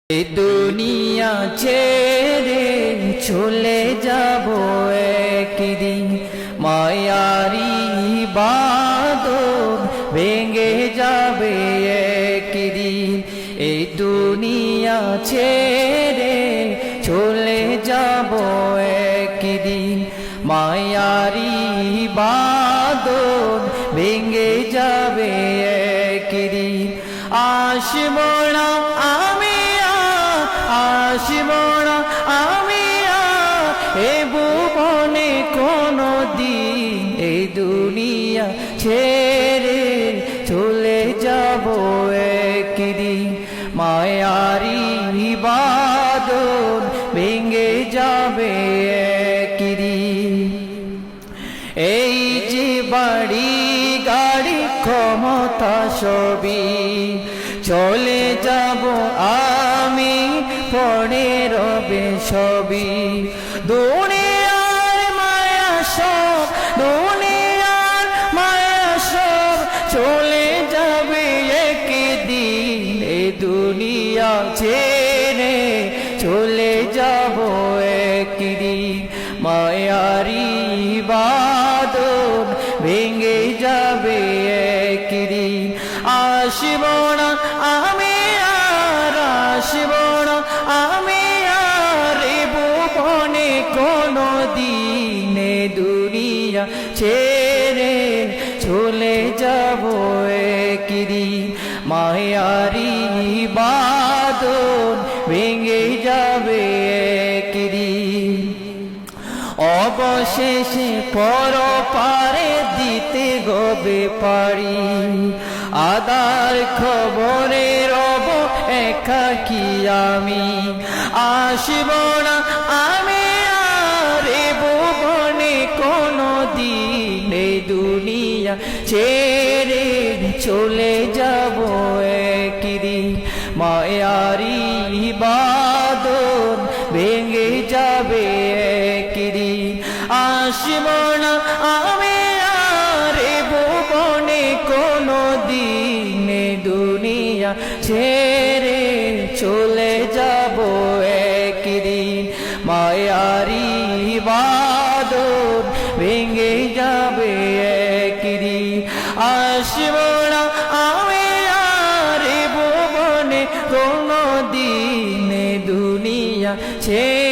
এ দুনিয়া ছেড়ে চলে যাব একদিন, মায়ারি বাঁধন ভেঙে যাবে একদিন। এই দুনিয়া ছেড়ে চলে যাব একদিন, মায়ারি বাঁধন ভেঙে যাবে একদিন। আসব না আমি, আসব না আমি এ ভুবনে কোনো দিন, এই দুনিয়া ছেড়ে চলে যাব একদিন, মায়ারি বাঁধন ভেঙে যাবে একদিন। এই যে বাড়ি গাড়ি ক্ষমতা সবই চলে যাব আমি, পড়ে রবে সবই। দুনিয়ার মায়া সব, দুনিয়ার মায়া সব চলে যাবে একদিন, এ দুনিয়া ছেড়ে চলে যাব একদিন, মায়ারি বাঁধন ভেঙে যাবে একদিন। আসব না আমি আর, আসব না আমি আর এ ভুবনে কোনো দিন, এ দুনিয়া ছেড়ে চলে যাব একদিন, মায়ারি বাঁধন ভেঙে যাবে একদিন। অবশেষে পরপারে দিতে গবে পারি, আদার খবরে রব একাকী আমি। আসব না আমি আর এ ভুবনে কোনো দিন, এ দুনিয়া ছেড়ে চলে যাব একদিন, মায়ারি বাঁধন ভেঙে যাবে একদিন। আসব না আমি আর এ ভুবনে কোনো দিন, এ দুনিয়া ছেড়ে চলে যাব একদিন, মায়ারি বাঁধন ভেঙে যাবে একদিন। আসব না আমি আর এ ভুবনে কোনো দিন, এ দুনিয়া ছেড়ে